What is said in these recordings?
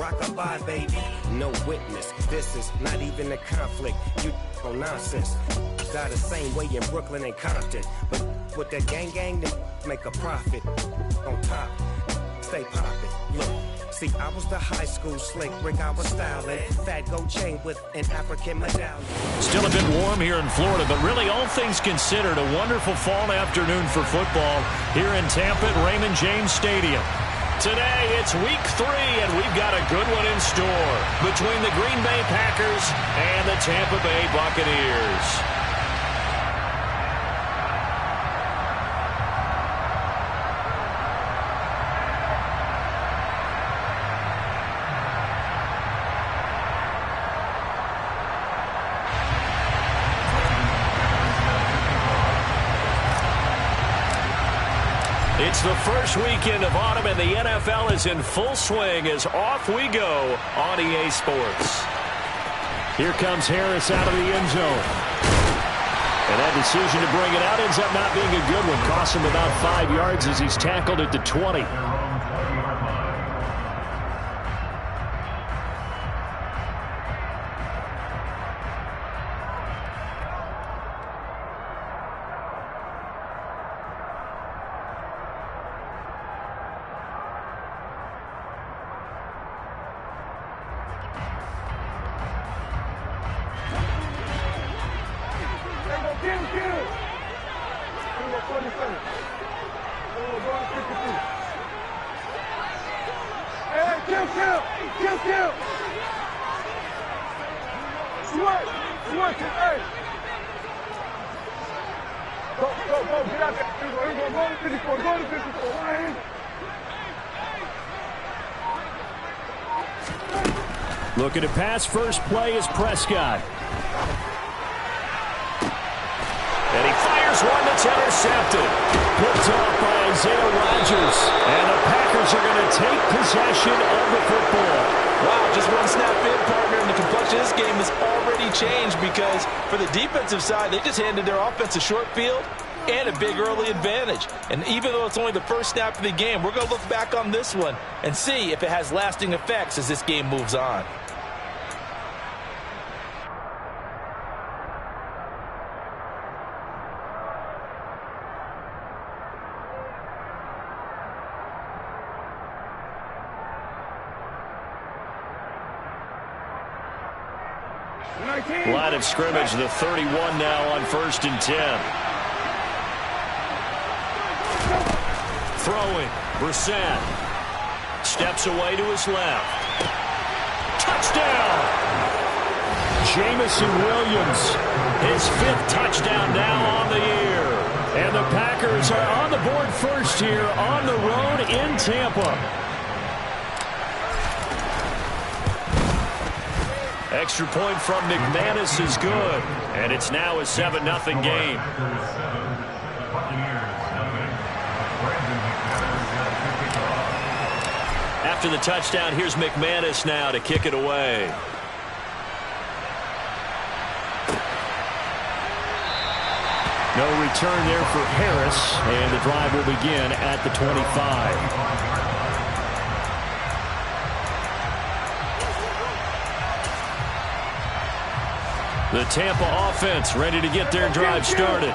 Rockabye, baby, no witness. This is not even a conflict. You on nonsense. Got the same way in Brooklyn and Compton. But with that gang, they make a profit. On top, stay poppin'. Look. See, I was the high school slick Rick, I was styling. Fat gold chain with an African medallion. Still a bit warm here in Florida, but really all things considered, a wonderful fall afternoon for football here in Tampa at Raymond James Stadium. Today, it's week 3, and we've got a good one in store between the Green Bay Packers and the Tampa Bay Buccaneers. It's the first weekend of autumn, and the NFL is in full swing as off we go on EA Sports. Here comes Harris out of the end zone. And that decision to bring it out ends up not being a good one. Costs him about 5 yards as he's tackled at the 20. Looking to pass, first play is Prescott. And he fires one that's intercepted. Picked off by Isaiah Rodgers. And the Packers are going to take possession of the football. Wow, just one snap in, partner, and the complexion of this game has already changed because for the defensive side, they just handed their offense a short field and a big early advantage. And even though it's only the first snap of the game, we're going to look back on this one and see if it has lasting effects as this game moves on. Line of scrimmage, the 31 now on 1st and 10. Throwing, Brissett. Steps away to his left. Touchdown! Jameson Williams, his 5th touchdown now on the year. And the Packers are on the board first here on the road in Tampa. Extra point from McManus is good. And it's now a 7-0 game. After the touchdown, here's McManus now to kick it away. No return there for Harris, and the drive will begin at the 25. The Tampa offense ready to get their drive started.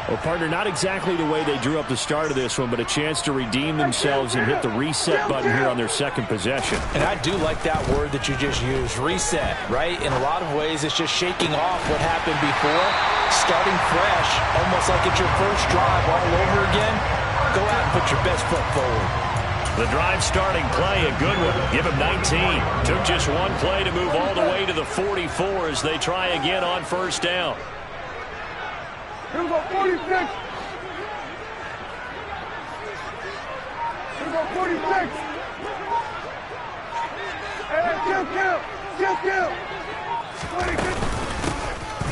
Well, partner, not exactly the way they drew up the start of this one, but a chance to redeem themselves and hit the reset button here on their second possession. And I do like that word that you just used, reset, right? In a lot of ways, it's just shaking off what happened before, starting fresh, almost like it's your first drive all over again. Go out and put your best foot forward. The drive starting play, a good one. Give him 19. Took just one play to move all the way to the 44 as they try again on first down. Here we go, 46. Here we go, 46. Hey, kill. 26.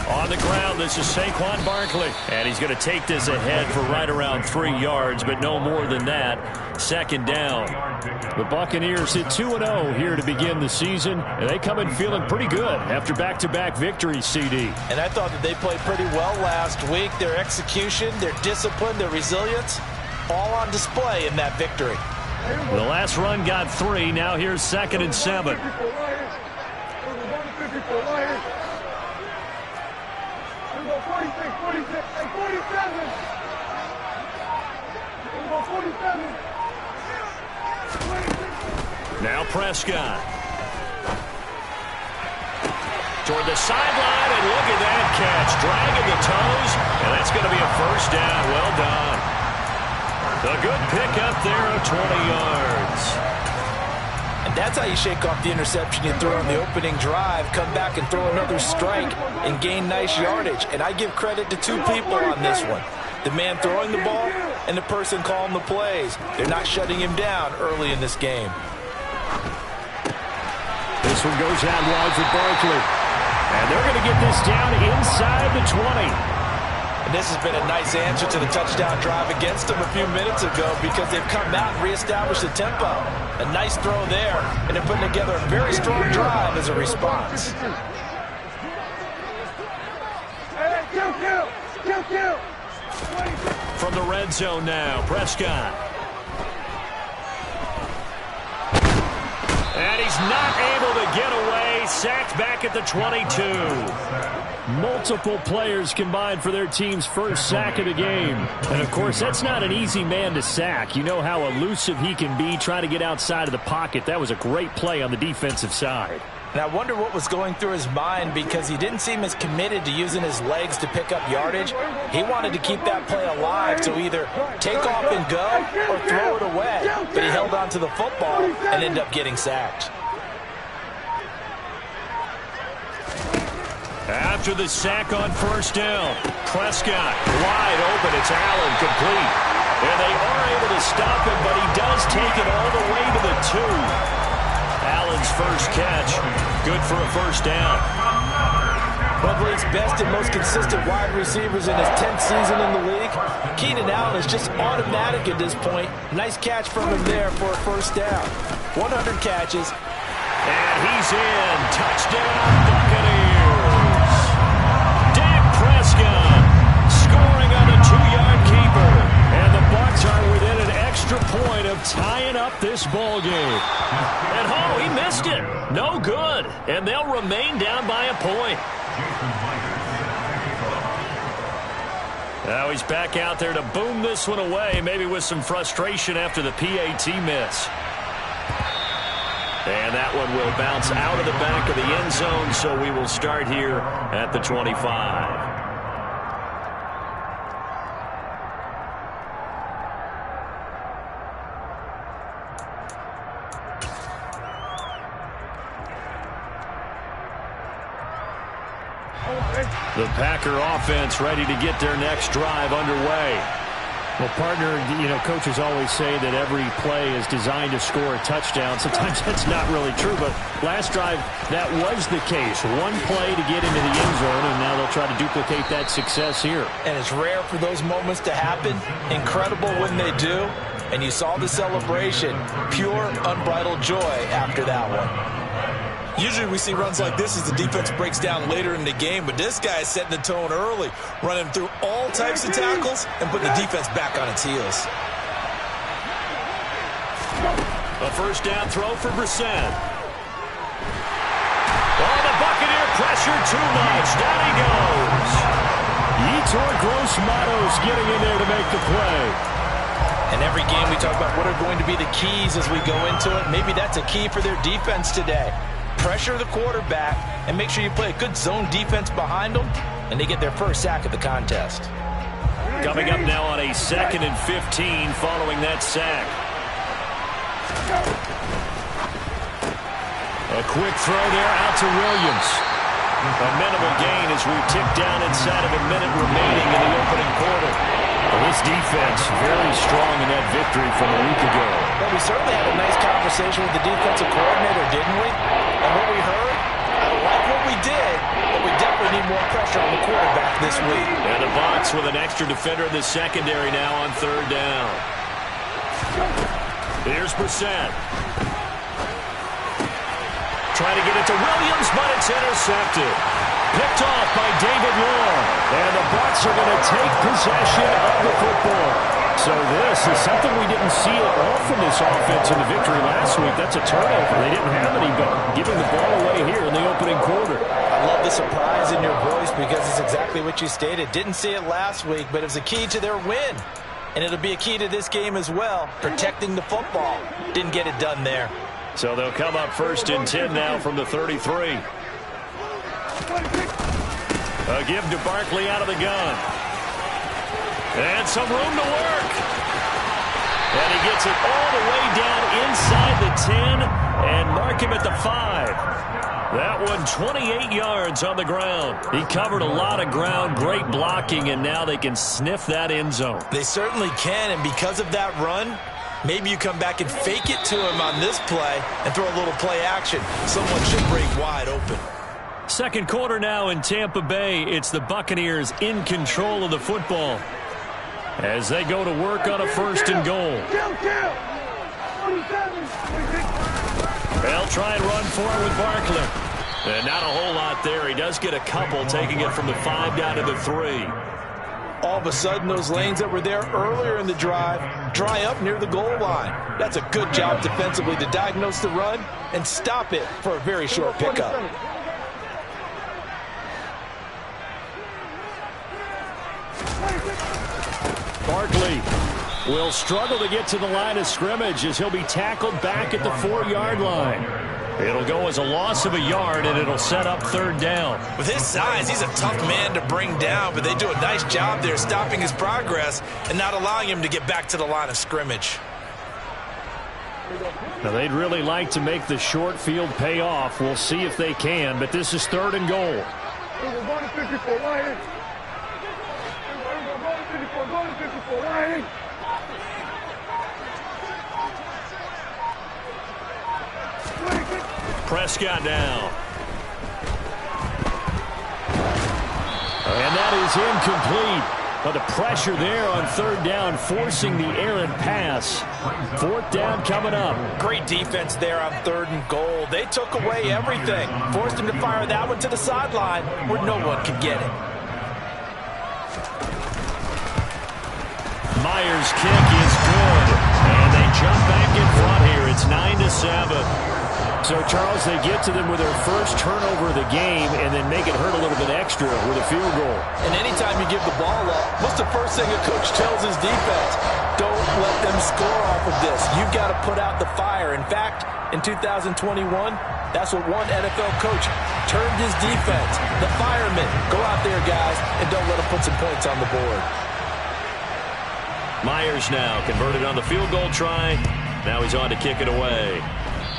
On the ground, this is Saquon Barkley. And he's going to take this ahead for right around 3 yards, but no more than that. Second down. The Buccaneers hit 2-0 here to begin the season, and they come in feeling pretty good after back-to-back victories, CD. And I thought that they played pretty well last week. Their execution, their discipline, their resilience, all on display in that victory. The last run got 3. Now here's 2nd and 7. Now Prescott. Toward the sideline, and look at that catch. Dragging the toes, and that's going to be a first down. Well done. A good pickup there of 20 yards. And that's how you shake off the interception you throw on the opening drive, come back and throw another strike and gain nice yardage. And I give credit to 2 people on this one. The man throwing the ball and the person calling the plays. They're not shutting him down early in this game. This one goes out wide for Barkley. And they're going to get this down inside the 20. And this has been a nice answer to the touchdown drive against them a few minutes ago because they've come out and reestablished the tempo. A nice throw there, and they're putting together a very strong drive as a response. From the red zone now, Prescott. And he's not able to get away. Sacked back at the 22. Multiple players combined for their team's first sack of the game. And, of course, that's not an easy man to sack. You know how elusive he can be trying to get outside of the pocket. That was a great play on the defensive side. And I wonder what was going through his mind because he didn't seem as committed to using his legs to pick up yardage. He wanted to keep that play alive to either take off and go or throw it away. But he held on to the football and ended up getting sacked. After the sack on first down, Prescott wide open. It's Allen complete. And they are able to stop him, but he does take it all the way to the 2. Allen's first catch, good for a first down. One of the league's best and most consistent wide receivers in his 10th season in the league. Keenan Allen is just automatic at this point. Nice catch from him there for a first down. 100 catches. And he's in. Touchdown, Buccaneers. Dak Prescott scoring on the 2-yard keeper. And the Bucs are within an extra point of tying up this ball game. And he missed it. No good. And they'll remain down by a point. Now he's back out there to boom this one away, maybe with some frustration after the PAT miss. And that one will bounce out of the back of the end zone, so we will start here at the 25. The Packer offense ready to get their next drive underway. Well, partner, coaches always say that every play is designed to score a touchdown. Sometimes that's not really true, but last drive, that was the case. One play to get into the end zone, and now they'll try to duplicate that success here. And it's rare for those moments to happen. Incredible when they do. And you saw the celebration. Pure, unbridled joy after that one. Usually we see runs like this as the defense breaks down later in the game, but this guy is setting the tone early, running through all types of tackles and putting the defense back on its heels. A first down throw for Brissett. Oh, the Buccaneer pressure too much. Down he goes. Yetur Gross-Matos getting in there to make the play. And every game we talk about what are going to be the keys as we go into it. Maybe that's a key for their defense today. Pressure the quarterback and make sure you play a good zone defense behind them, and they get their first sack of the contest. Coming up now on a 2nd and 15 following that sack. A quick throw there out to Williams. A minimal gain as we tick down inside of a minute remaining in the opening quarter. Well, this defense very strong in that victory from a week ago. Well, we certainly had a nice conversation with the defensive coordinator, didn't we? And what we heard, I like what we did, but we definitely need more pressure on the quarterback this week. And the Bucs with an extra defender in the secondary now on 3rd down. Here's Brissett. Trying to get it to Williams, but it's intercepted. Picked off by David Long. And the Bucs are going to take possession of the football. So this is something we didn't see at all from this offense in the victory last week. That's a turnover. They didn't have any, but giving the ball away here in the opening quarter. I love the surprise in your voice because it's exactly what you stated. Didn't see it last week, but it was a key to their win. And it'll be a key to this game as well, protecting the football. Didn't get it done there. So they'll come up 1st and 10 now from the 33. A give to Barkley out of the gun. And some room to work. And he gets it all the way down inside the 10 and mark him at the 5. That one 28 yards on the ground. He covered a lot of ground, great blocking, and now they can sniff that end zone. They certainly can, and because of that run, maybe you come back and fake it to him on this play and throw a little play action. Someone should break wide open. Second quarter now in Tampa Bay. It's the Buccaneers in control of the football as they go to work on a 1st and goal. They'll try and run for it with Barkley. And not a whole lot there. He does get a couple, taking it from the 5 down to the 3. All of a sudden, those lanes that were there earlier in the drive dry up near the goal line. That's a good job defensively to diagnose the run and stop it for a very short pickup. Barkley will struggle to get to the line of scrimmage as he'll be tackled back at the 4-yard line. It'll go as a loss of a yard, and it'll set up 3rd down. With his size, he's a tough man to bring down, but they do a nice job there stopping his progress and not allowing him to get back to the line of scrimmage. Now, they'd really like to make the short field pay off. We'll see if they can, but this is 3rd and goal. Prescott down. And that is incomplete. But the pressure there on 3rd down, forcing the errant pass. 4th down coming up. Great defense there on 3rd and goal. They took away everything. Forced him to fire that one to the sideline where no one could get it. Myers' kick is good. And they jump back in front here. It's 9-7. So, Charles, they get to them with their first turnover of the game and then make it hurt a little bit extra with a field goal. And anytime you give the ball up, what's the first thing a coach tells his defense? Don't let them score off of this. You've got to put out the fire. In fact, in 2021, that's what one NFL coach termed his defense. The firemen. Go out there, guys, and don't let them put some points on the board. Myers now converted on the field goal try. Now he's on to kick it away.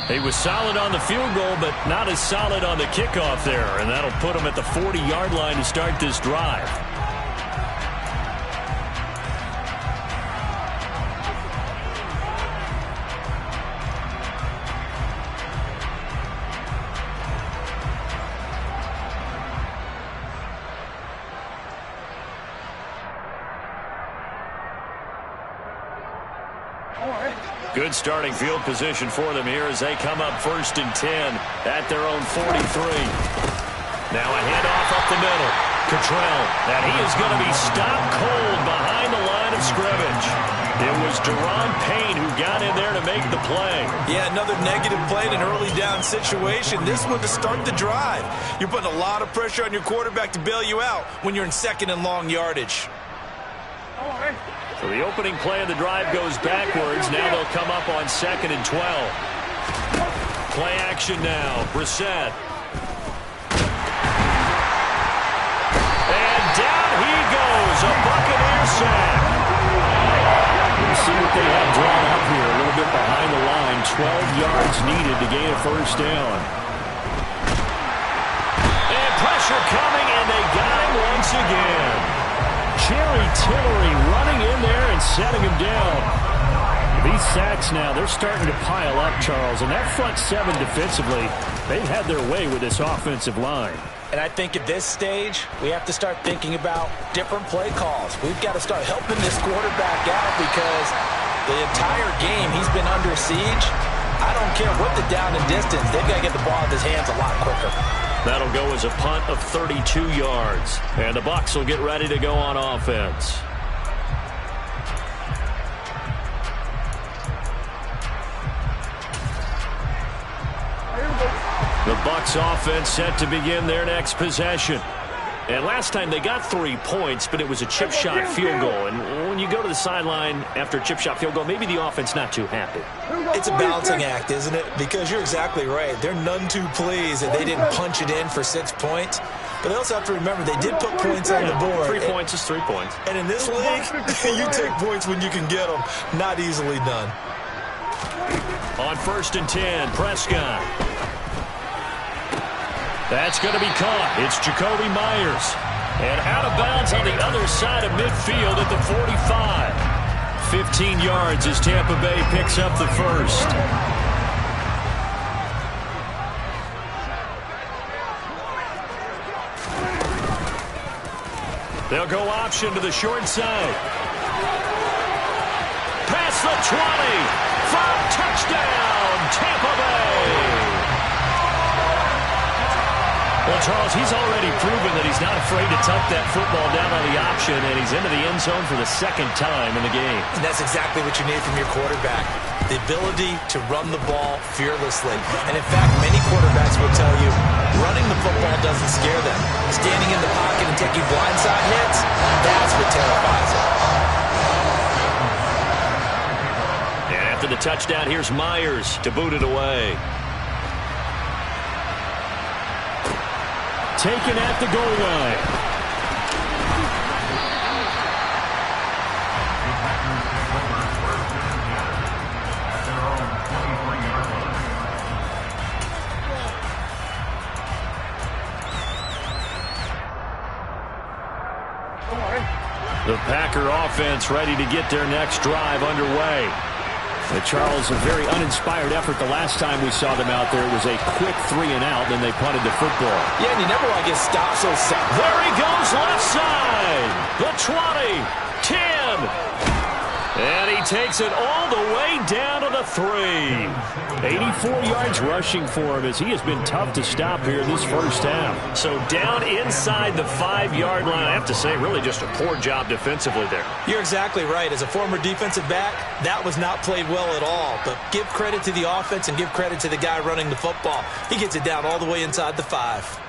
He was solid on the field goal, but not as solid on the kickoff there, and that'll put him at the 40-yard line to start this drive. Good starting field position for them here as they come up 1st and 10 at their own 43. Now a handoff up the middle. Cottrell, and he is going to be stopped cold behind the line of scrimmage. It was Deron Payne who got in there to make the play. Yeah, another negative play in an early down situation. This one to start the drive. You're putting a lot of pressure on your quarterback to bail you out when you're in 2nd and long yardage. So the opening play of the drive goes backwards. Now they'll come up on 2nd and 12. Play action now. Brissett. And down he goes. A Buccaneer sack. We'll see what they have drawn up here. A little bit behind the line. 12 yards needed to gain a 1st down. And pressure coming, and they got him once again. Jerry Tillery running in there and setting him down. These sacks now, they're starting to pile up, Charles. And that front 7 defensively, they've had their way with this offensive line. And I think at this stage, we have to start thinking about different play calls. We've got to start helping this quarterback out because the entire game he's been under siege. I don't care what the down and distance. They've got to get the ball out of his hands a lot quicker. That'll go as a punt of 32 yards. And the Bucs will get ready to go on offense. The Bucs offense set to begin their next possession. And last time they got 3 points, but it was a chip shot field goal. And when you go to the sideline after a chip shot field goal, maybe the offense not too happy. It's a balancing act, isn't it? Because you're exactly right. They're none too pleased that they didn't punch it in for 6 points. But they also have to remember they did put points on the board. 3 points is 3 points. And in this league, you take points when you can get them. Not easily done. On 1st and 10, Prescott. That's going to be caught. It's Jacoby Myers. And out of bounds on the other side of midfield at the 45. 15 yards as Tampa Bay picks up the first. They'll go option to the short side. Past the 20. For a touchdown, Tampa Bay. Well, Charles, he's already proven that he's not afraid to tuck that football down on the option, and he's into the end zone for the 2nd time in the game. And that's exactly what you need from your quarterback, the ability to run the ball fearlessly. And, in fact, many quarterbacks will tell you running the football doesn't scare them. Standing in the pocket and taking blindside hits, that's what terrifies them. And after the touchdown, here's Myers to boot it away. Taken at the goal line. The Packer offense ready to get their next drive underway. The Charles, a very uninspired effort the last time we saw them out there. It was a quick 3 and out, then they punted the football. Yeah, and you never want to get stopped so there he goes left side. The 20, 10. And he takes it all the way down to the 3. 84 yards rushing for him as he has been tough to stop here this first half. So down inside the 5-yard line. I have to say, really just a poor job defensively there. You're exactly right. As a former defensive back, that was not played well at all. But give credit to the offense and give credit to the guy running the football. He gets it down all the way inside the 5.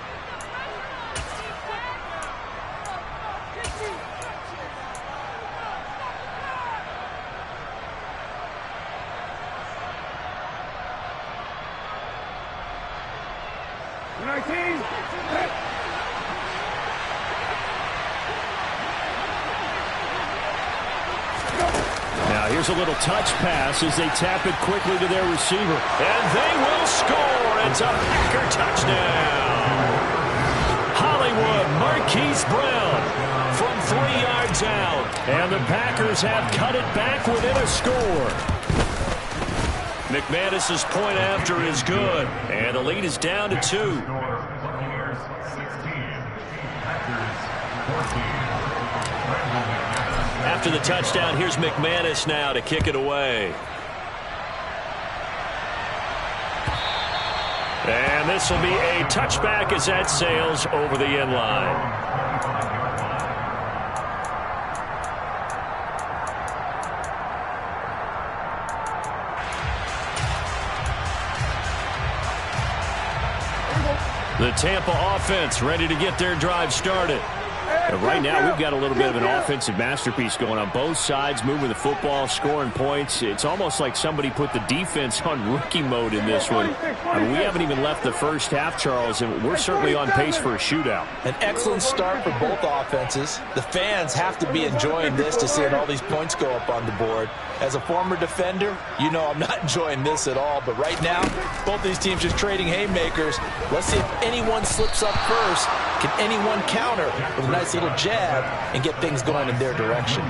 Here's a little touch pass as they tap it quickly to their receiver. And they will score. It's a Packer touchdown. Hollywood Marquise Brown from 3 yards out. And the Packers have cut it back within a score. McManus's point after is good. And the lead is down to 2. After the touchdown, here's McManus now to kick it away. And this will be a touchback as that sails over the end line. The Tampa offense ready to get their drive started. And right now, we've got a little bit of an offensive masterpiece going on both sides, moving the football, scoring points. It's almost like somebody put the defense on rookie mode in this one. I mean, we haven't even left the first half, Charles, and we're certainly on pace for a shootout. An excellent start for both offenses. The fans have to be enjoying this to see all these points go up on the board. As a former defender, you know I'm not enjoying this at all. But right now, both these teams just trading haymakers. Let's see if anyone slips up first. Can anyone counter with a nice little jab and get things going in their direction?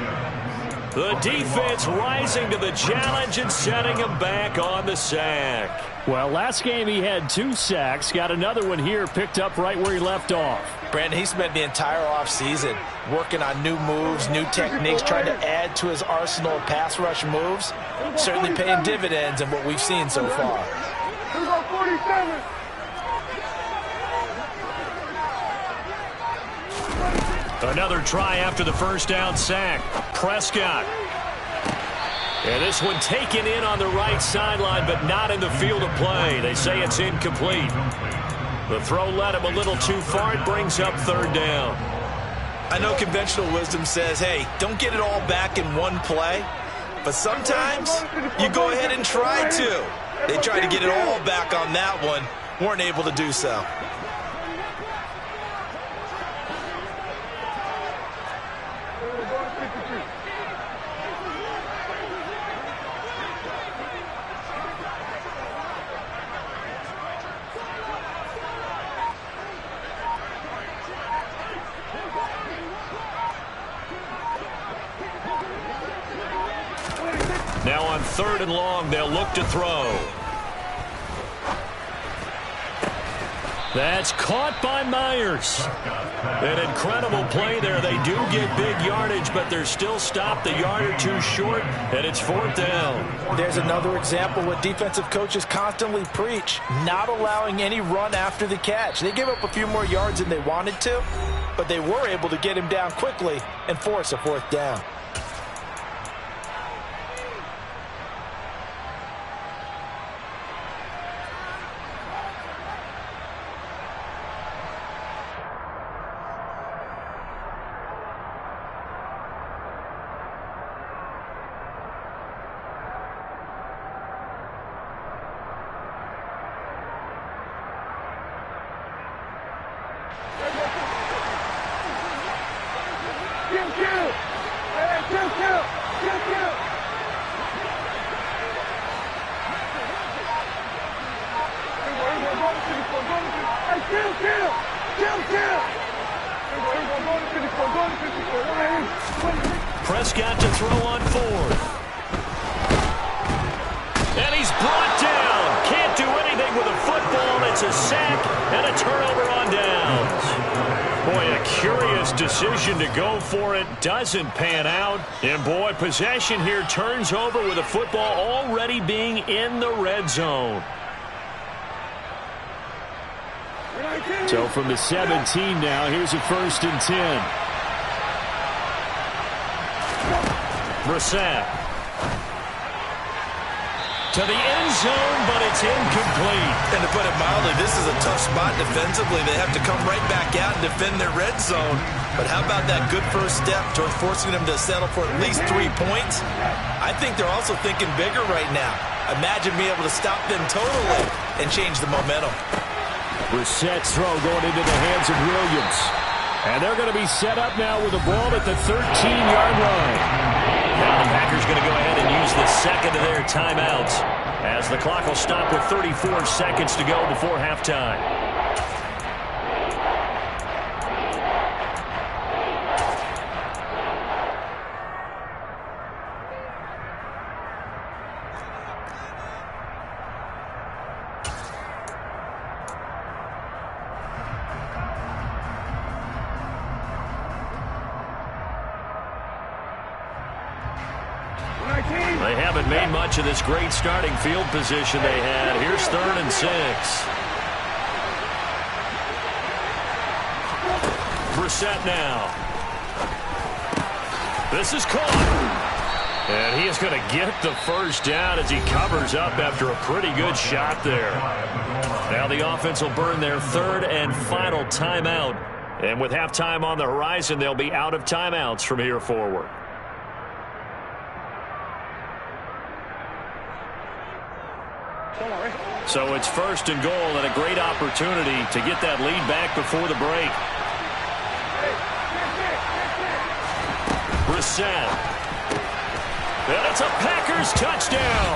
The defense rising to the challenge and setting him back on the sack. Well, last game he had 2 sacks. Got another one here picked up right where he left off. Brandon, he spent the entire offseason working on new moves, new techniques, trying to add to his arsenal of pass rush moves. Certainly paying dividends in what we've seen so far. Here we go, 47. Another try after the first down sack. Prescott. And this one taken in on the right sideline, but not in the field of play. They say it's incomplete. The throw led him a little too far. It brings up third down. I know conventional wisdom says, hey, don't get it all back in one play. But sometimes you go ahead and try to. They tried to get it all back on that one. Weren't able to do so. Now on third and long, they'll look to throw. That's caught by Myers. An incredible play there. They do get big yardage, but they're still stopped a yard or two short, and it's fourth down. There's another example what defensive coaches constantly preach, not allowing any run after the catch. They gave up a few more yards than they wanted to, but they were able to get him down quickly and force a fourth down. Prescott to throw on fourth. And he's brought down. Can't do anything with a football. It's a sack and a turnover on downs. Boy, a curious decision to go for it. Doesn't pan out. And boy, possession here turns over with a football already being in the red zone. So from the 17 now, here's a 1st and 10. Brissett to the end zone, but it's incomplete. And to put it mildly, this is a tough spot defensively. They have to come right back out and defend their red zone. But how about that good first step towards forcing them to settle for at least 3 points? I think they're also thinking bigger right now. Imagine being able to stop them totally and change the momentum. Brissett's throw going into the hands of Williams. And they're going to be set up now with the ball at the 13-yard line. Now the Packers going to go ahead and use the second of their timeouts as the clock will stop with 34 seconds to go before halftime. They haven't made much of this great starting field position they had. Here's 3rd and 6. Brissett now. This is caught. And he is going to get the first down as he covers up after a pretty good shot there. Now the offense will burn their 3rd and final timeout. And with halftime on the horizon, they'll be out of timeouts from here forward. So it's 1st and goal and a great opportunity to get that lead back before the break. Brissett. And it's a Packers touchdown.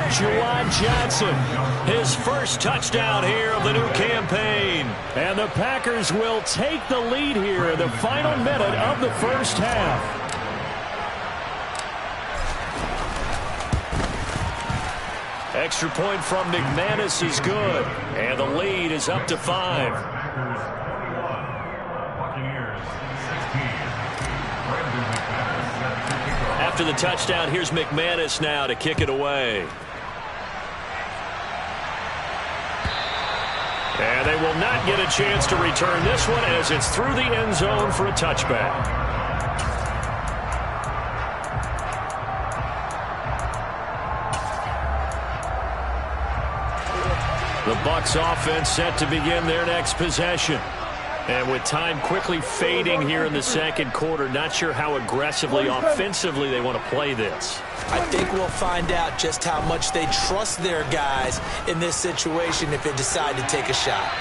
Juwan Johnson, His first touchdown here of the new campaign. and the Packers will take the lead here in the final minute of the first half. Extra point from McManus is good. And the lead is up to 5. After the touchdown, here's McManus now to kick it away. And they will not get a chance to return this one as it's through the end zone for a touchback. The Bucs offense set to begin their next possession. And with time quickly fading here in the second quarter, not sure how aggressively, offensively they want to play this. I think we'll find out just how much they trust their guys in this situation if they decide to take a shot.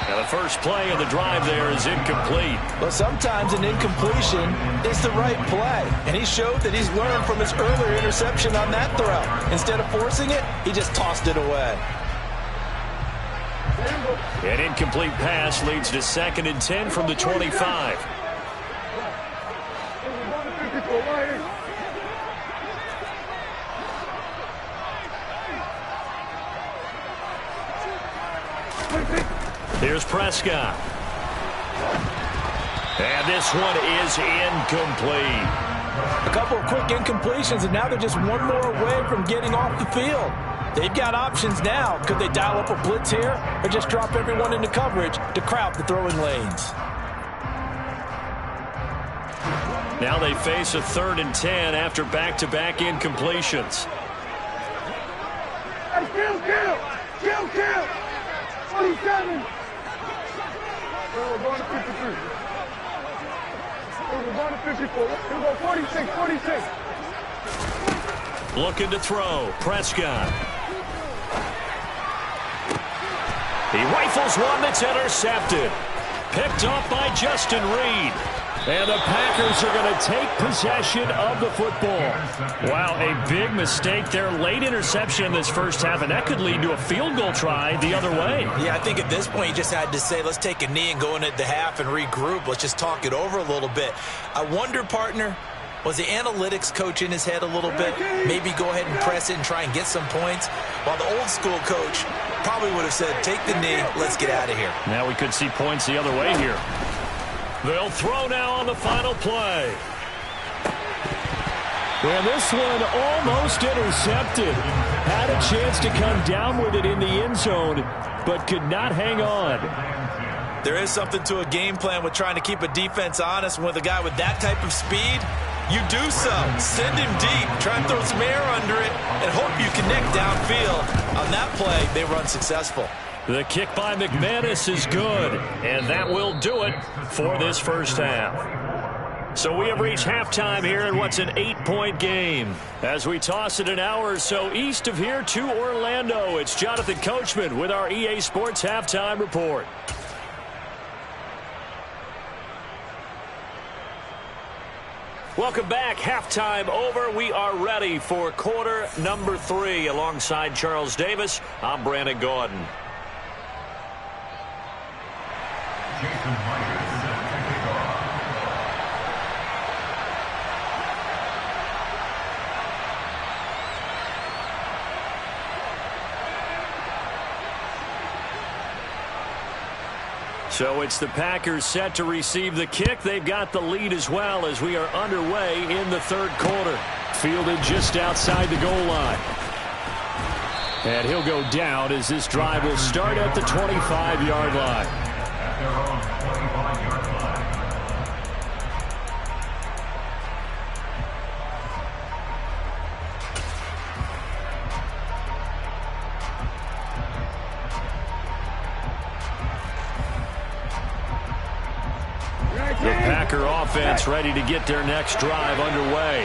Now the first play of the drive there is incomplete. But sometimes an incompletion is the right play. And he showed that he's learned from his earlier interception on that throw. Instead of forcing it, he just tossed it away. An incomplete pass leads to 2nd and 10 from the 25. Here's Prescott. And this one is incomplete. A couple of quick incompletions, and now they're just one more away from getting off the field. They've got options now. Could they dial up a blitz here or just drop everyone into coverage to crowd the throwing lanes? Now they face a 3rd and 10 after back-to-back incompletions. Hey, kill! 27! We're going to 53. We're going to 54. We're going 46. Looking to throw. Prescott. He rifles one that's intercepted. Picked off by Justin Reed. And the Packers are going to take possession of the football. Wow, a big mistake there. Late interception in this first half, and that could lead to a field goal try the other way. Yeah, I think at this point you just had to say, let's take a knee and go into the half and regroup. Let's just talk it over a little bit. I wonder, partner, was the analytics coach in his head a little bit? Maybe go ahead and press it and try and get some points? While the old school coach probably would have said, take the knee, let's get out of here. Now we could see points the other way here. They'll throw now on the final play. And this one almost intercepted. Had a chance to come down with it in the end zone, but could not hang on. There is something to a game plan with trying to keep a defense honest. And with a guy with that type of speed, you do so. Send him deep. Try and throw some air under it and hope you connect downfield. On that play, they run successful. The kick by McManus is good, and that will do it for this first half. So we have reached halftime here in what's an 8-point game. As we toss it an hour or so east of here to Orlando, it's Jonathan Coachman with our EA Sports Halftime Report. Welcome back. Halftime over. We are ready for quarter number 3. Alongside Charles Davis, I'm Brandon Gordon. So it's the Packers set to receive the kick. They've got the lead as well as we are underway in the third quarter. Fielded just outside the goal line. And he'll go down as this drive will start at the 25-yard line. The Packer offense ready to get their next drive underway.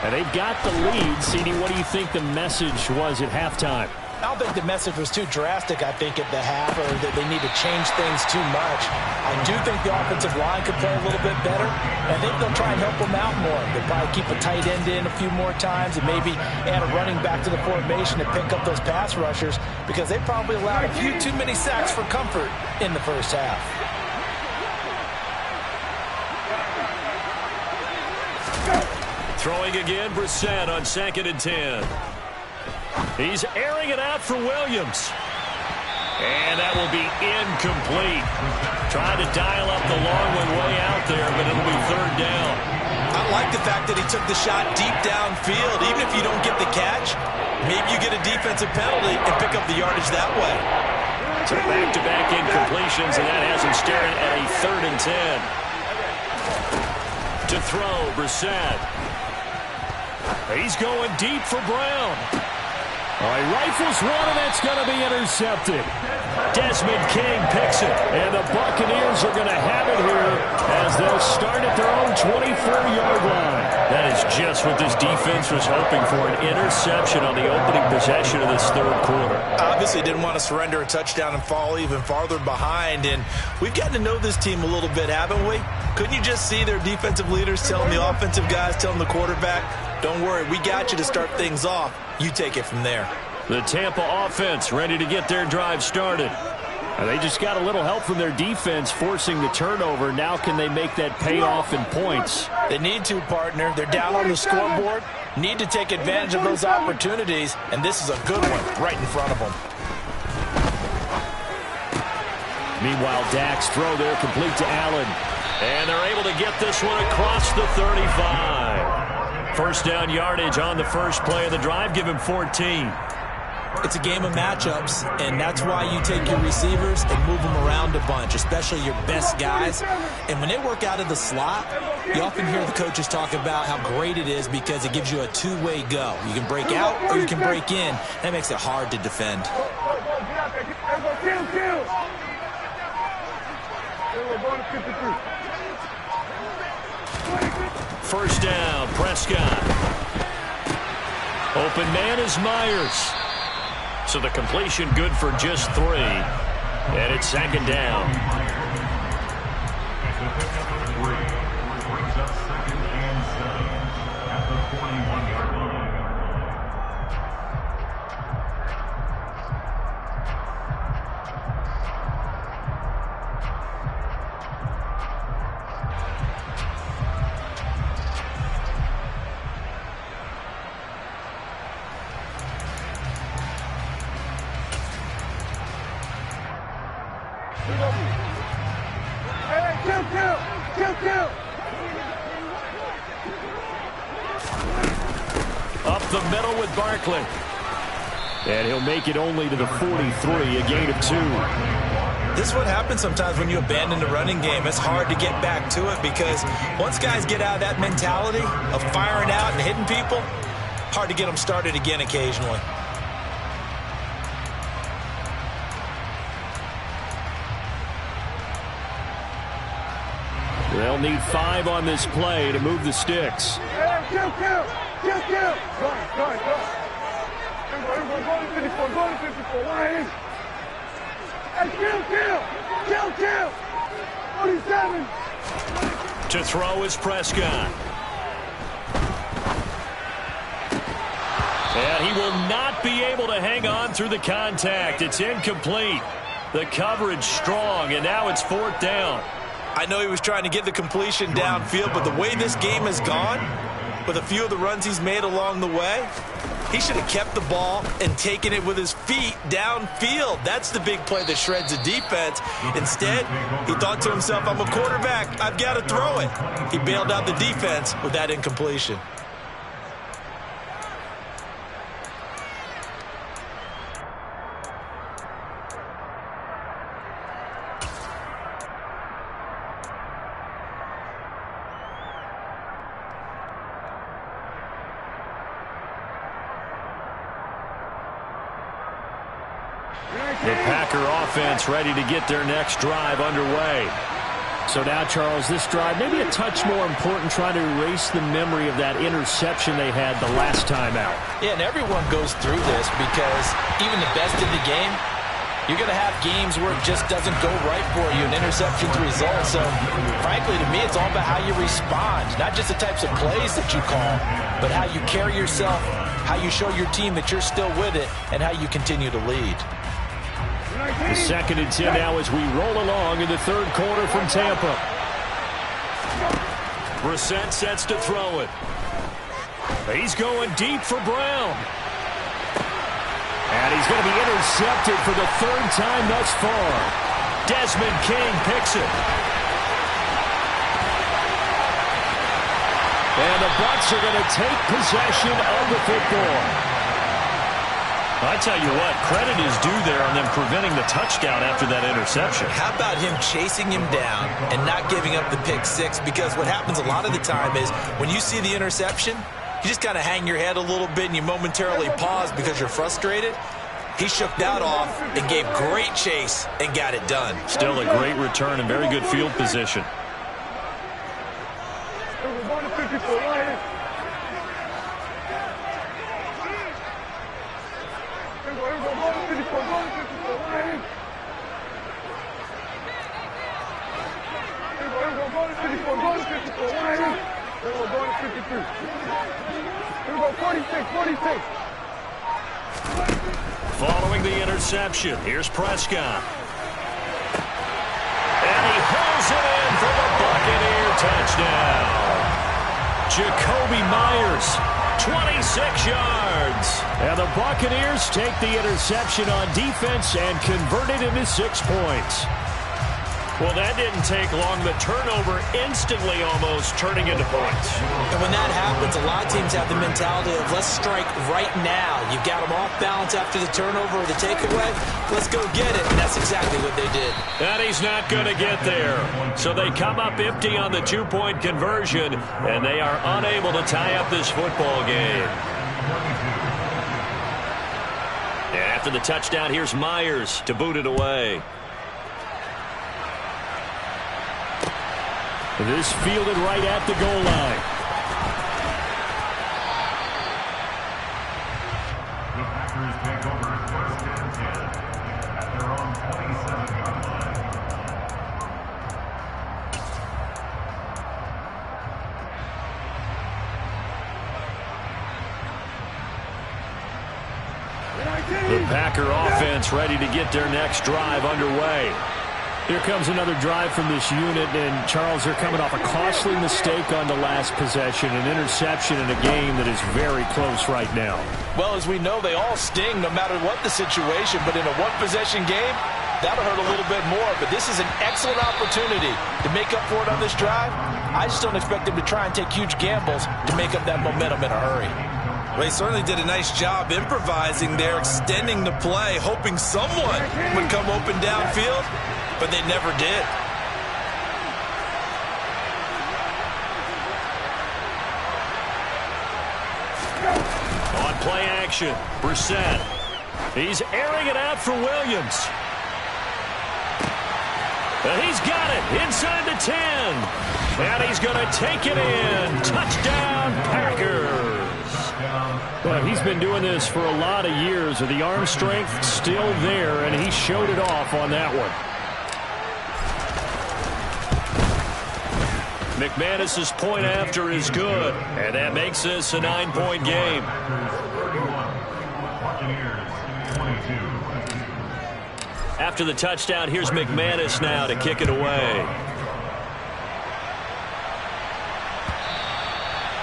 And they've got the lead. CD, what do you think the message was at halftime? I don't think the message was too drastic, I think, at the half, or that they need to change things too much. I do think the offensive line could play a little bit better. I think they'll try and help them out more. They'll probably keep a tight end in a few more times and maybe add a running back to the formation to pick up those pass rushers, because they probably allowed a few too many sacks for comfort in the first half. Throwing again, Brissett on 2nd and 10. He's airing it out for Williams. And that will be incomplete. Trying to dial up the long one way out there, but it'll be third down. I like the fact that he took the shot deep downfield. Even if you don't get the catch, maybe you get a defensive penalty and pick up the yardage that way. So back-to-back incompletions, and that has him staring at a 3rd and 10. To throw, Brissett. He's going deep for Brown. All right, rifles one, and that's going to be intercepted. Desmond King picks it. And the Buccaneers are going to have it here as they'll start at their own 24-yard line. That is just what this defense was hoping for, an interception on the opening possession of this third quarter. Obviously didn't want to surrender a touchdown and fall even farther behind, and we've gotten to know this team a little bit, haven't we? Couldn't you just see their defensive leaders telling the offensive guys, telling the quarterback, don't worry, we got you to start things off. You take it from there. The Tampa offense ready to get their drive started. They just got a little help from their defense forcing the turnover. Now can they make that pay off in points? They need to, partner. They're down on the scoreboard. Need to take advantage of those opportunities, and this is a good one right in front of them. Meanwhile, Dak's throw there complete to Allen. And they're able to get this one across the 35. First down yardage on the first play of the drive. Give him 14. It's a game of matchups, and that's why you take your receivers and move them around a bunch, especially your best guys. And when they work out of the slot, you often hear the coaches talk about how great it is because it gives you a two-way go. You can break out or you can break in. That makes it hard to defend. First down, Prescott. Open man is Myers. So the completion good for just 3. And it's second down. Up the middle with Barkley. And he'll make it only to the 43, a gain of 2. This is what happens sometimes when you abandon the running game. It's hard to get back to it because once guys get out of that mentality of firing out and hitting people, hard to get them started again occasionally. They'll need 5 on this play to move the sticks. To throw is Prescott. And he will not be able to hang on through the contact. It's incomplete. The coverage strong, and now it's 4th down. I know he was trying to get the completion downfield, but the way this game has gone, with a few of the runs he's made along the way, he should have kept the ball and taken it with his feet downfield. That's the big play that shreds the defense. Instead, he thought to himself, I'm a quarterback, I've got to throw it. He bailed out the defense with that incompletion. The Packer offense ready to get their next drive underway. So now, Charles, this drive maybe a touch more important, trying to erase the memory of that interception they had the last time out. Yeah, and everyone goes through this because even the best in the game, you're going to have games where it just doesn't go right for you, and interceptions result. So, frankly, to me, it's all about how you respond, not just the types of plays that you call, but how you carry yourself, how you show your team that you're still with it, and how you continue to lead. The 2nd and 10 now as we roll along in the third quarter from Tampa. Brissett sets to throw it. He's going deep for Brown. And he's going to be intercepted for the 3rd time thus far. Desmond King picks it. And the Bucs are going to take possession of the football. I tell you what, credit is due there on them preventing the touchdown after that interception. How about him chasing him down and not giving up the pick 6? Because what happens a lot of the time is when you see the interception, you just kind of hang your head a little bit and you momentarily pause because you're frustrated. He shook that off and gave great chase and got it done. Still a great return and very good field position. Following the interception, here's Prescott. And he hauls it in for the Buccaneer touchdown. Jacoby Myers, 26 yards. And the Buccaneers take the interception on defense and convert it into 6 points. Well, that didn't take long. The turnover instantly almost turning into points. And when that happens, a lot of teams have the mentality of let's strike right now. You've got them off balance after the turnover or the takeaway. Let's go get it. And that's exactly what they did. And he's not going to get there. So they come up empty on the 2-point conversion, and they are unable to tie up this football game. And after the touchdown, here's Myers to boot it away. This fielded right at the goal line. The Packers take over first and 10 at their own 27-yard line. The Packer offense ready to get their next drive underway. Here comes another drive from this unit, and Charles, they're coming off a costly mistake on the last possession, an interception in a game that is very close right now. Well, as we know, they all sting no matter what the situation, but in a one-possession game, that'll hurt a little bit more. But this is an excellent opportunity to make up for it on this drive. I just don't expect them to try and take huge gambles to make up that momentum in a hurry. Well, he certainly did a nice job improvising there, extending the play, hoping someone would come open downfield. But they never did. On play action, Brissett. He's airing it out for Williams. And he's got it inside the 10. And he's going to take it in. Touchdown, Packers. Well, he's been doing this for a lot of years. The arm strength still there, and he showed it off on that one. McManus's point after is good, and that makes this a 9-point game. After the touchdown, here's McManus now to kick it away.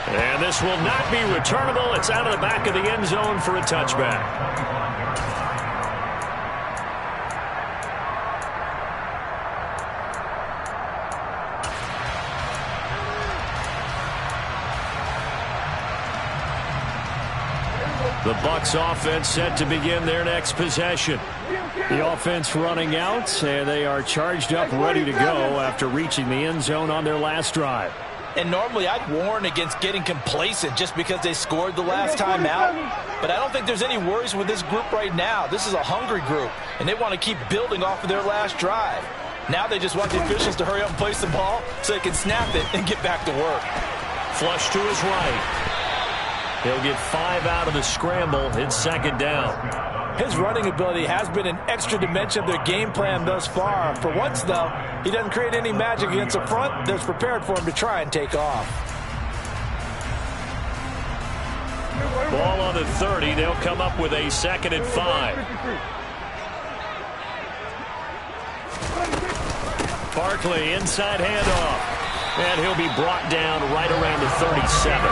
And this will not be returnable. It's out of the back of the end zone for a touchback. The Bucs offense set to begin their next possession. The offense running out, and they are charged up, ready to go after reaching the end zone on their last drive. And normally I'd warn against getting complacent just because they scored the last time out. But I don't think there's any worries with this group right now. This is a hungry group, and they want to keep building off of their last drive. Now they just want the officials to hurry up and place the ball so they can snap it and get back to work. Flush to his right. He'll get 5 out of the scramble. It's second down. His running ability has been an extra dimension of their game plan thus far. For once, though, he doesn't create any magic against a front that's prepared for him to try and take off. Ball on the 30. They'll come up with a 2nd and 5. Barkley, inside handoff. And he'll be brought down right around the 37.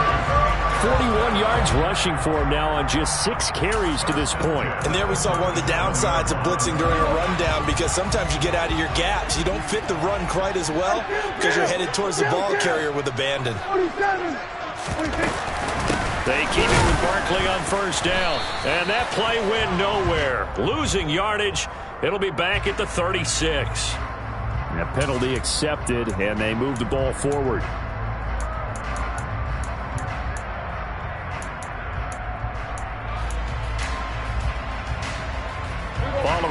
41 yards rushing for him now on just 6 carries to this point. And there we saw one of the downsides of blitzing during a rundown, because sometimes you get out of your gaps. You don't fit the run quite as well because you're headed towards the ball carrier with abandon. They keep it with Barkley on first down. And that play went nowhere. Losing yardage. It'll be back at the 36. A penalty accepted, and they move the ball forward.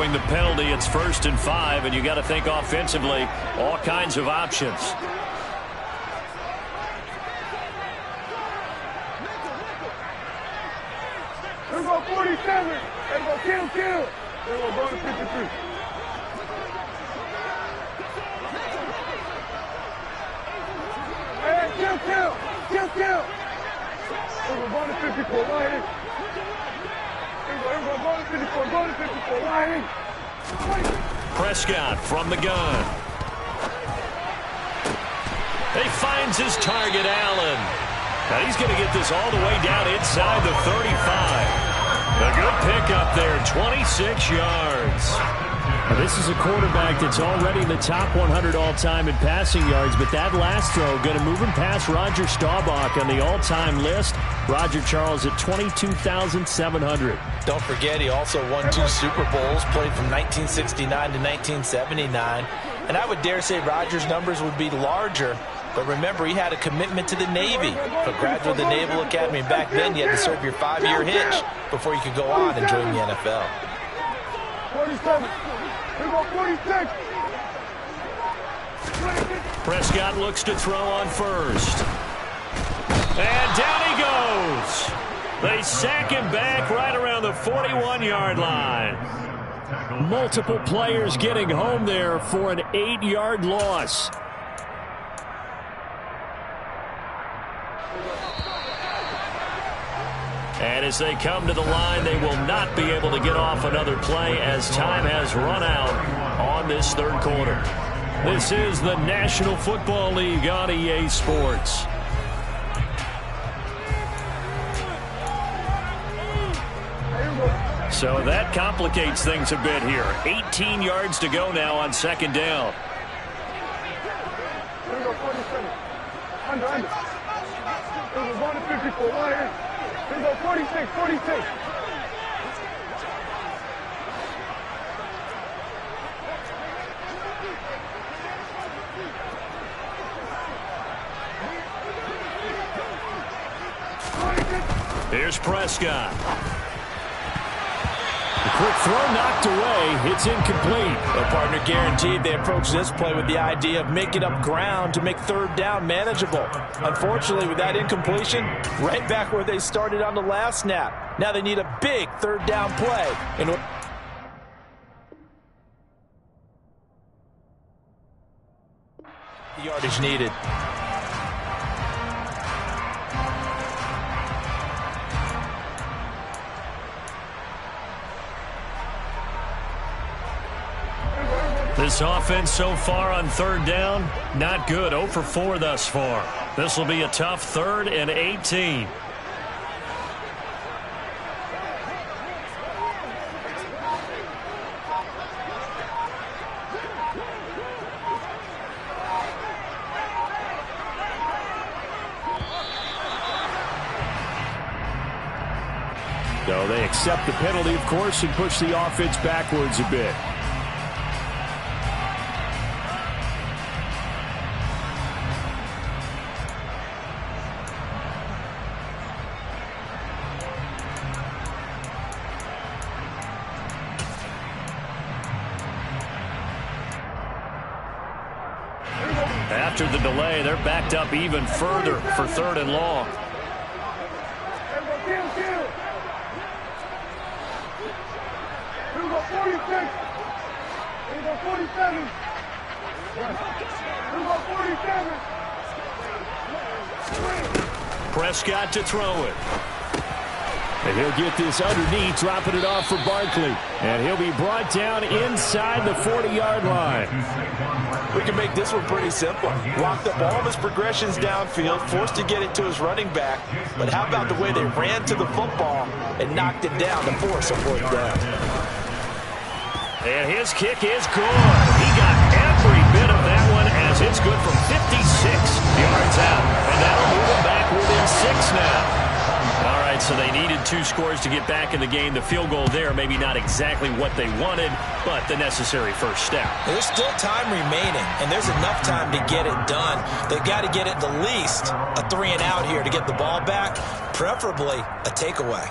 throwing the penalty. It's 1st and 5, and you got to think offensively, all kinds of options. Here we go 47. Here we go kill. Here we go going to 53. Hey, kill. Here we go going to 54. Right here. Here we go going to 54. Going to 54. Right here. Prescott from the gun. He finds his target, Allen. Now he's going to get this all the way down inside the 35. A good pickup there, 26 yards. Now, this is a quarterback that's already in the top 100 all-time in passing yards, but that last throw going to move him past Roger Staubach on the all-time list. Roger Charles at 22,700. Don't forget, he also won 2 Super Bowls, played from 1969 to 1979. And I would dare say Roger's numbers would be larger. But remember, he had a commitment to the Navy. A graduate of the Naval Academy. Back then, you had to serve your 5-year hitch before you could go on and join the NFL. 47. Here we go 46. Prescott looks to throw on first. And down he goes. They sack him back right around the 41-yard line. Multiple players getting home there for an 8-yard loss. And as they come to the line, they will not be able to get off another play as time has run out on this 3rd quarter. This is the National Football League on EA Sports. So that complicates things a bit here. 18 yards to go now on 2nd down. Here we go 47. Under. Here we go going to 54. Right here. Here we go 46. Here's Prescott. The quick throw knocked away. It's incomplete. Well, partner, guaranteed they approach this play with the idea of making up ground to make 3rd down manageable. Unfortunately, with that incompletion, right back where they started on the last snap. Now they need a big 3rd down play. The yardage needed. This offense so far on 3rd down, not good. 0 for 4 thus far. This will be a tough 3rd and 18. So they accept the penalty, of course, and push the offense backwards a bit. After the delay, they're backed up even further for 3rd and long. Kill. Here we go 46. Here we go 47. Here we go 47. Prescott to throw it. And he'll get this underneath, dropping it off for Barkley. And he'll be brought down inside the 40-yard line. We can make this one pretty simple. Locked up all of his progressions downfield, forced to get it to his running back. But how about the way they ran to the football and knocked it down to force a 4th down? And his kick is good. He got every bit of that one as it's good from 56 yards out. And that'll move him back within 6 now. All right, so they needed 2 scores to get back in the game. The field goal there, maybe not exactly what they wanted, but the necessary first step. There's still time remaining, and there's enough time to get it done. They've got to get at the least a 3-and-out here to get the ball back, preferably a takeaway.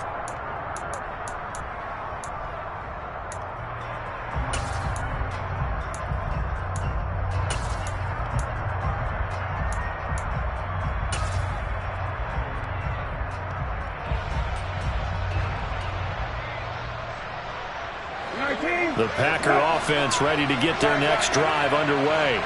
The Packer offense ready to get their next drive underway.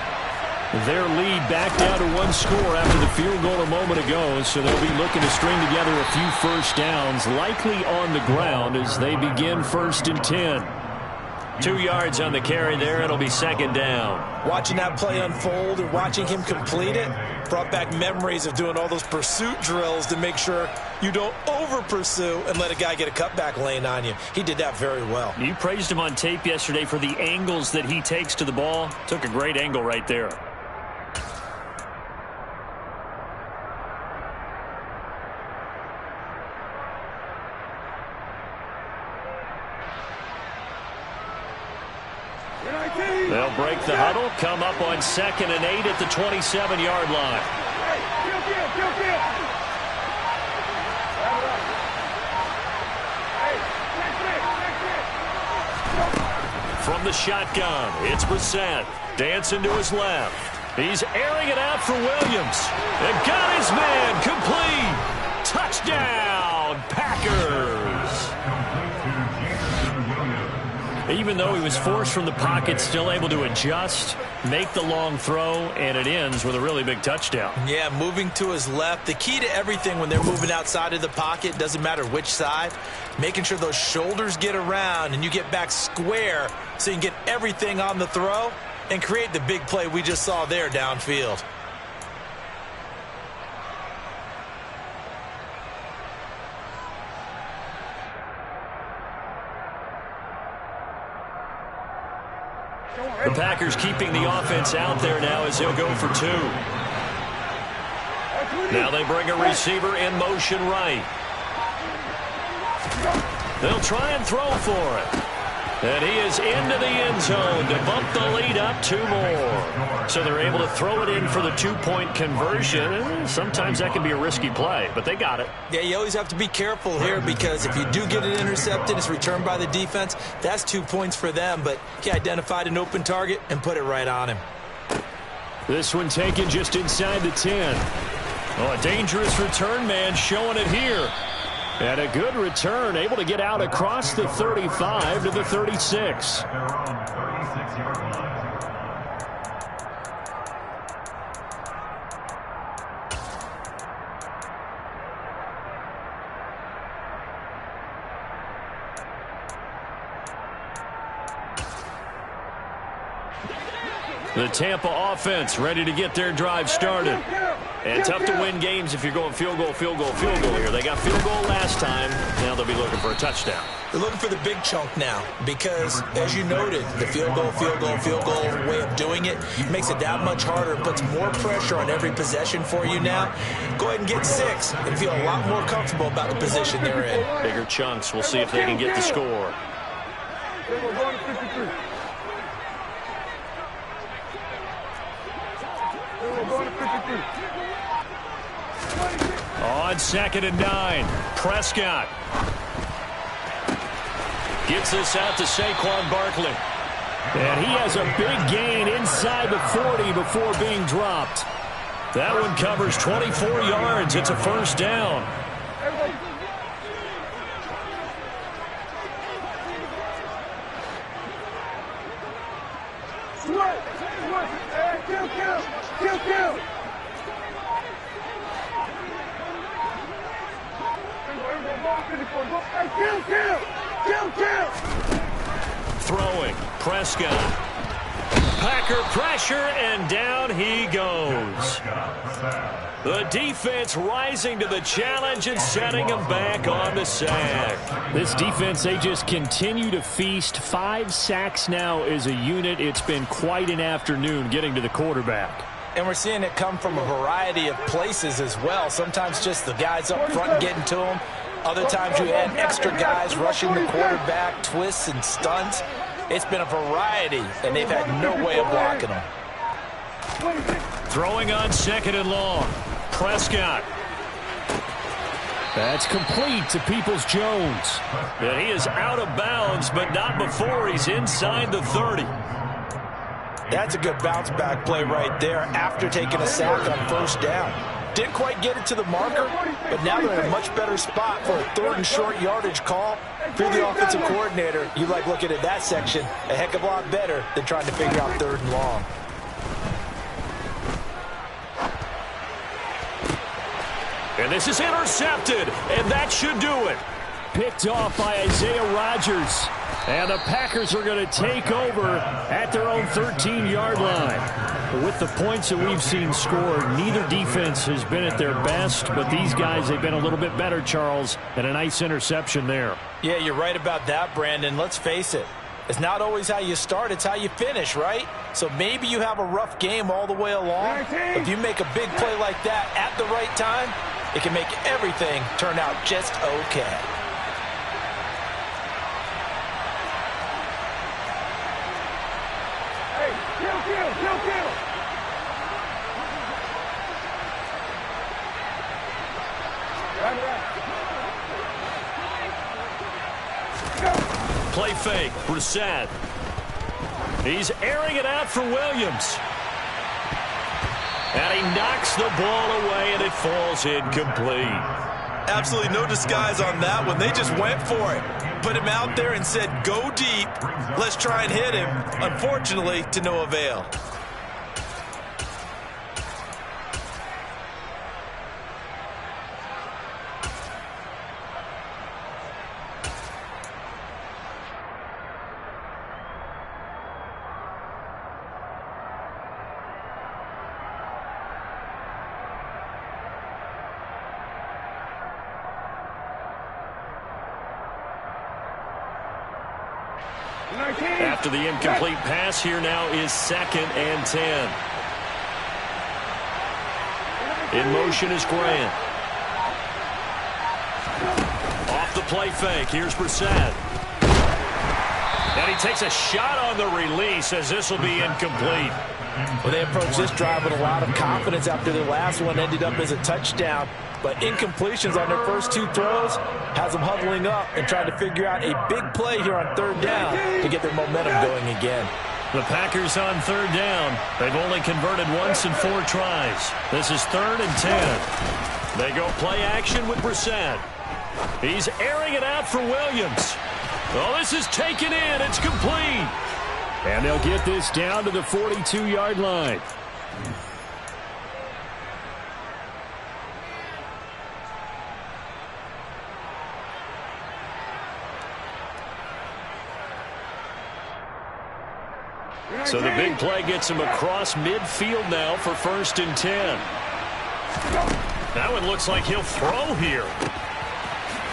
Their lead back down to one score after the field goal a moment ago, so they'll be looking to string together a few first downs, likely on the ground as they begin 1st and 10. 2 yards on the carry there. It'll be 2nd down. Watching that play unfold and watching him complete it brought back memories of doing all those pursuit drills to make sure you don't over-pursue and let a guy get a cutback lane on you. He did that very well. You praised him on tape yesterday for the angles that he takes to the ball. Took a great angle right there. They'll break the huddle, come up on 2nd and 8 at the 27-yard line. From the shotgun, it's Brissett. Dancing to his left. He's airing it out for Williams. And got his man complete. Touchdown, Packers. Even though he was forced from the pocket, still able to adjust, make the long throw, and it ends with a really big touchdown. Yeah, moving to his left. The key to everything when they're moving outside of the pocket, doesn't matter which side, making sure those shoulders get around and you get back square so you can get everything on the throw and create the big play we just saw there downfield. The Packers keeping the offense out there now as they'll go for 2. Now they bring a receiver in motion right. They'll try and throw for it. And he is into the end zone to bump the lead up 2 more. So they're able to throw it in for the 2-point conversion. Sometimes that can be a risky play, but they got it. Yeah, you always have to be careful here because if you do get it intercepted, it's returned by the defense. That's 2 points for them, but he identified an open target and put it right on him. This one taken just inside the 10. Oh, a dangerous return man showing it here. And a good return, able to get out across the 35 to the 36. At their own 36-yard line. The Tampa offense ready to get their drive started. And tough to win games if you're going field goal, field goal, field goal here. They got field goal last time. Now they'll be looking for a touchdown. They're looking for the big chunk now because, as you noted, the field goal way of doing it makes it that much harder. It puts more pressure on every possession for you now. Go ahead and get 6 and feel a lot more comfortable about the position they're in. Bigger chunks. We'll see if they can get the score. On 2nd and 9, Prescott gets this out to Saquon Barkley. And he has a big gain inside the 40 before being dropped. That one covers 24 yards. It's a first down. Throwing, Prescott. Packer pressure, and down he goes. The defense rising to the challenge and setting him back on the sack. This defense, they just continue to feast. 5 sacks now as a unit. It's been quite an afternoon getting to the quarterback. And we're seeing it come from a variety of places as well. Sometimes just the guys up front getting to him. Other times you had extra guys rushing the quarterback, twists and stunts. It's been a variety, and they've had no way of blocking them. Throwing on 2nd and long. Prescott. That's complete to Peoples-Jones. And he is out of bounds, but not before he's inside the 30. That's a good bounce back play right there after taking a sack on first down. Didn't quite get it to the marker, but now they're in a much better spot for a 3rd and short yardage call If you're the offensive coordinator, you like looking at that section a heck of a lot better than trying to figure out 3rd and long. And this is intercepted, and that should do it. Picked off by Isaiah Rodgers. And the Packers are going to take over at their own 13-yard line. With the points that we've seen scored, neither defense has been at their best, but these guys, they've been a little bit better, Charles, and a nice interception there. Yeah, you're right about that, Brandon. Let's face it. It's not always how you start, it's how you finish, right? So maybe you have a rough game all the way along. If you make a big play like that at the right time, it can make everything turn out just okay. Kill. Play fake, Brissett. He's airing it out for Williams. And he knocks the ball away, and it falls incomplete. Absolutely no disguise on that one. They just went for it. Put him out there and said, go deep. Let's try and hit him. Unfortunately, to no avail. After the incomplete pass, here now is 2nd and 10. In motion is Grant. Off the play fake. Here's Brissett. And he takes a shot on the release as this will be incomplete. Well, they approached this drive with a lot of confidence after their last one ended up as a touchdown. But incompletions on their first 2 throws has them huddling up and trying to figure out a big play here on 3rd down to get their momentum going again. The Packers on 3rd down. They've only converted once in 4 tries. This is 3rd and 10. They go play action with Brissett. He's airing it out for Williams. Oh, this is taken in. It's complete. And they'll get this down to the 42-yard line. So the big play gets him across midfield now for 1st and 10. That one looks like he'll throw here.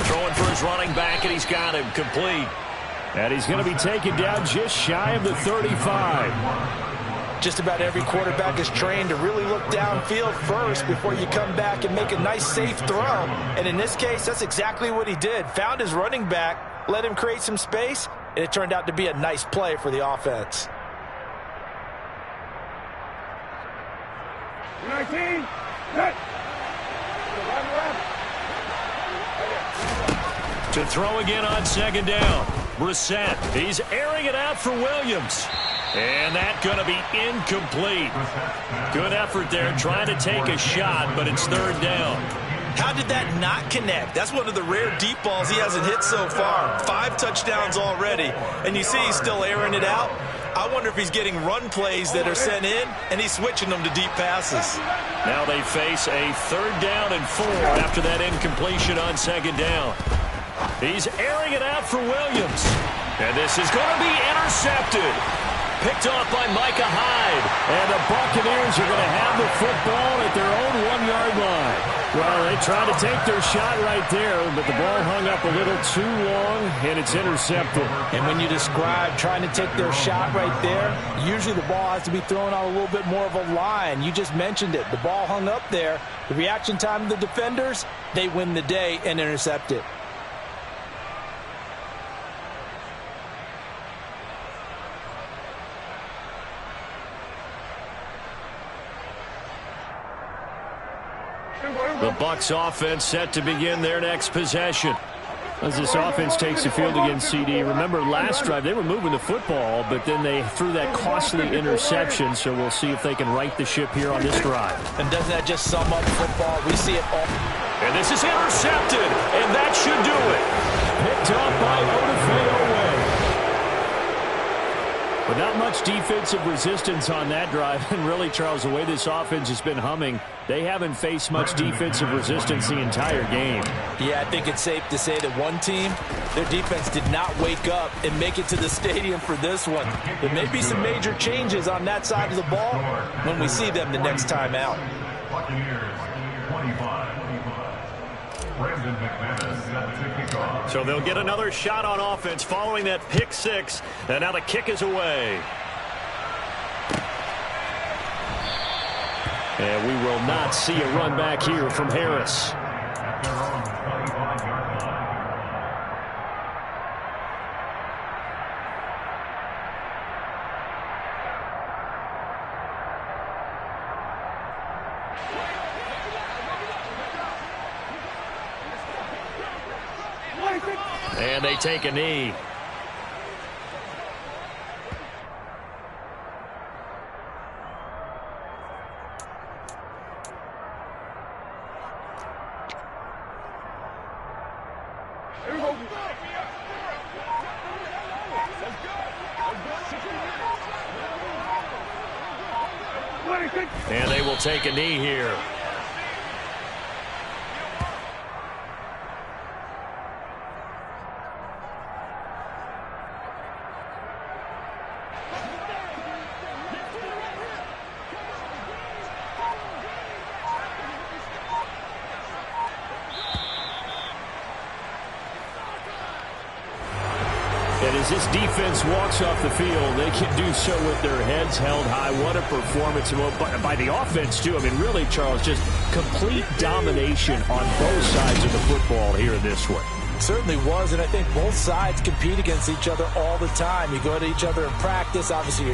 Throwing for his running back, and he's got him complete. And he's going to be taken down just shy of the 35. Just about every quarterback is trained to really look downfield first before you come back and make a nice, safe throw. And in this case, that's exactly what he did. Found his running back, let him create some space, and it turned out to be a nice play for the offense. 19, cut. To throw again on 2nd down. Brissett, he's airing it out for Williams. And that's going to be incomplete. Good effort there trying to take a shot, but it's 3rd down. How did that not connect? That's one of the rare deep balls he hasn't hit so far. 5 touchdowns already, and you see he's still airing it out. I wonder if he's getting run plays that are sent in, and he's switching them to deep passes. Now they face a 3rd down and 4 after that incompletion on 2nd down. He's airing it out for Williams. And this is going to be intercepted. Picked off by Micah Hyde. And the Buccaneers are going to have the football at their own 1-yard line. Well, they tried to take their shot right there, but the ball hung up a little too long, and it's intercepted. And when you describe trying to take their shot right there, usually the ball has to be thrown on a little bit more of a line. You just mentioned it. The ball hung up there. The reaction time of the defenders, they win the day and intercept it. The Bucs offense set to begin their next possession. As this offense takes the field against CD, remember last drive they were moving the football, but then they threw that costly interception, so we'll see if they can right the ship here on this drive. And doesn't that just sum up football? We see it all. And this is intercepted, and that should do it. picked off by Odafe-Oweh. But not much defensive resistance on that drive. And really, Charles, the way this offense has been humming, they haven't faced much defensive resistance the entire game. Yeah, I think it's safe to say that one team, their defense did not wake up and make it to the stadium for this one. There may be some major changes on that side of the ball when we see them the next time out. Buccaneers 25. Brandon McManus set to kick off. So they'll get another shot on offense following that pick six. And now the kick is away. And we will not see a run back here from Harris. At their own 25-yard line. And they take a knee. And they will take a knee here. And as this defense walks off the field, they can do so with their heads held high. What a performance by the offense, too. I mean, really, Charles, just complete domination on both sides of the football here in this one. Certainly was, and I think both sides compete against each other all the time. You go to each other in practice, obviously you're